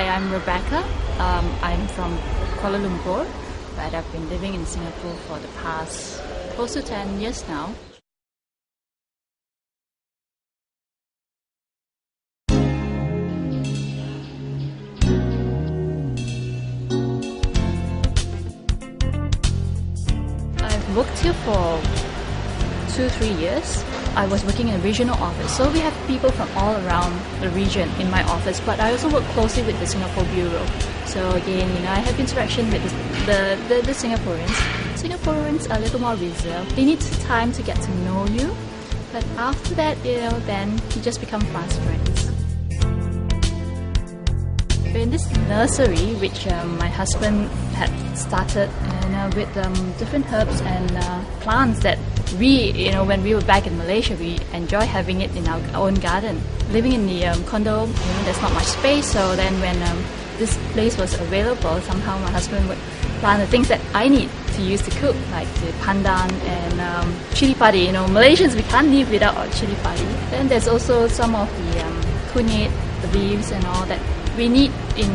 Hi, I'm Rebecca. I'm from Kuala Lumpur, but I've been living in Singapore for the past close to 10 years now. I've worked here for 2-3 years. I was working in a regional office, so we have people from all around the region in my office, but I also work closely with the Singapore Bureau. So again, I have interaction with the Singaporeans. Singaporeans are a little more reserved. They need time to get to know you, but after that, then you just become fast friends. In this nursery, which my husband had started, and with different herbs and plants that we, when we were back in Malaysia, we enjoy having it in our own garden. Living in the condo, there's not much space, so then when this place was available, somehow my husband would plant the things that I need to use to cook, like the pandan and chili padi. Malaysians, we can't live without our chili padi. Then there's also some of the kunyit, the leaves and all that we need in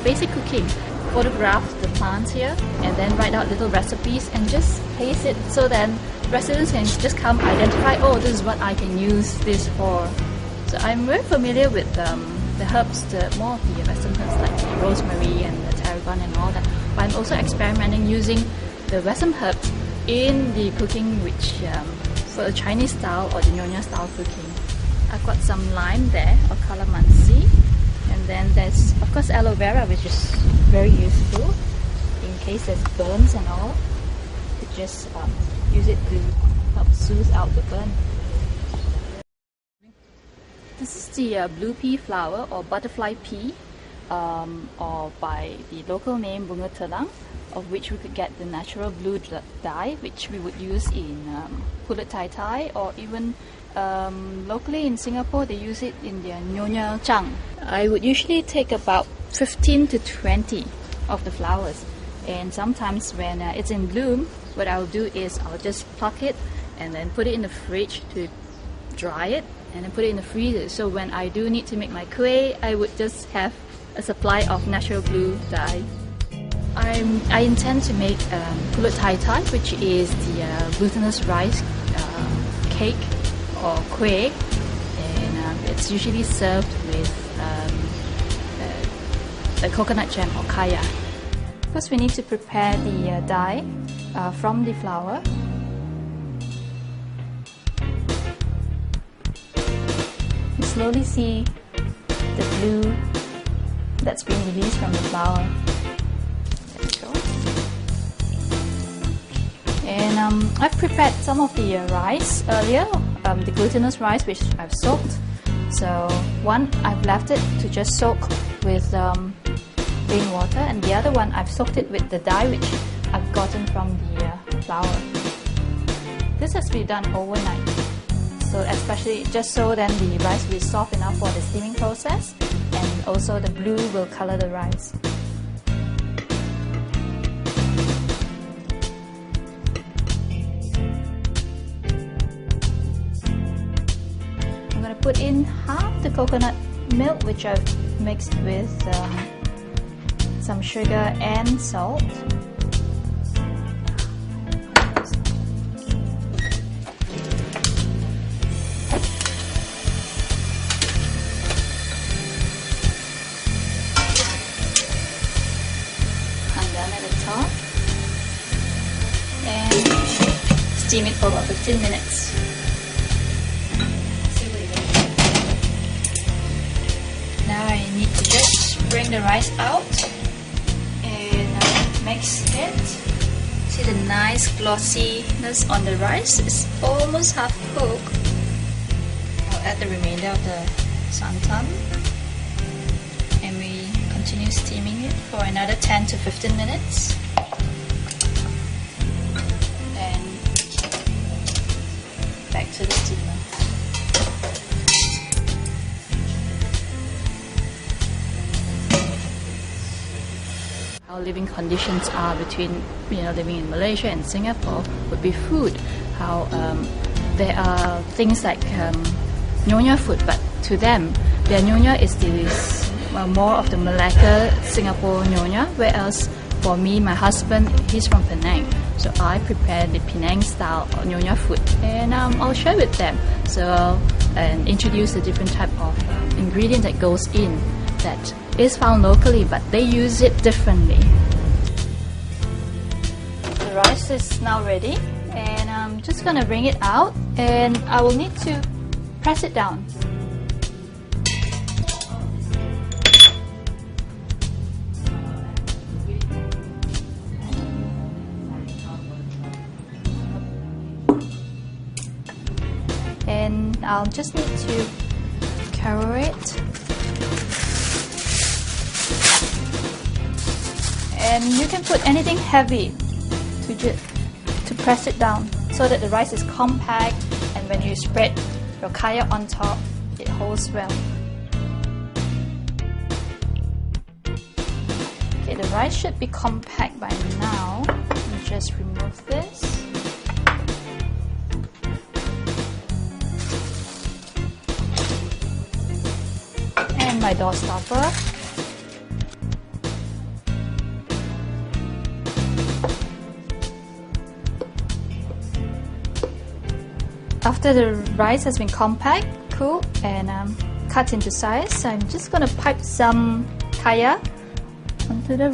basic cooking. Photograph the plants here and then write out little recipes and just paste it so then residents can just come identify, oh, this is what I can use this for. So I'm very familiar with the herbs, more of the Western herbs like the rosemary and the tarragon and all that. But I'm also experimenting using the Western herbs in the cooking, which for the Chinese style or the Nyonya style cooking. I've got some lime there or calamansi. And then there's, of course, aloe vera, which is very useful in case there's burns and all. You just use it to help soothe out the burn. This is the blue pea flower or butterfly pea, or by the local name bunga telang, of which we could get the natural blue dye, which we would use in pulut tai tai, or even locally in Singapore they use it in their Nyonya chang. I would usually take about 15 to 20 of the flowers, and sometimes when it's in bloom, what I'll do is I'll just pluck it and then put it in the fridge to dry it and then put it in the freezer. So when I do need to make my kueh, I would just have a supply of natural blue dye. I intend to make pulut tai tai, which is the glutinous rice cake or kueh, and it's usually served with a coconut jam or kaya. First we need to prepare the dye from the flower. You slowly see the blue that's being released from the flower. There we go. And I've prepared some of the rice earlier, the glutinous rice which I've soaked. So one I've left it to just soak with plain water, and the other one I've soaked it with the dye which I've gotten from the flour. This has to be done overnight, so especially just so then the rice will be soft enough for the steaming process, and also the blue will color the rice. I'm going to put in half the coconut milk which I've mixed with some sugar and salt. Pandan at the top, and steam it for about 15 minutes. Now I need to just bring the rice out and mix it. See the nice glossiness on the rice? It's almost half cooked. I'll add the remainder of the santan, and we continue steaming it for another 10 to 15 minutes. And back to the steamer. How living conditions are between living in Malaysia and Singapore would be food. How there are things like Nyonya food, but to them their Nyonya is this more of the Malacca, Singapore Nyonya, whereas for me, my husband, he's from Penang. So I prepare the Penang style Nyonya food, and I'll share with them. So, and introduce the different type of ingredient that goes in that is found locally, but they use it differently. The rice is now ready, and I'm just gonna bring it out, and I will need to press it down. And I'll just need to cover it, and you can put anything heavy to press it down so that the rice is compact, and when you spread your kaya on top, it holds well. Okay, the rice should be compact by now. Let me just remove this. And my door stopper. After the rice has been compact, cooled, and cut into size, I'm just gonna pipe some kaya onto the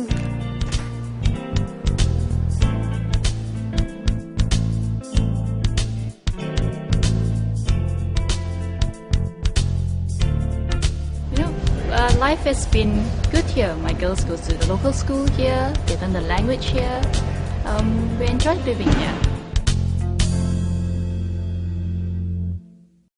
life has been good here. My girls go to the local school here, they learn the language here. We enjoy living here.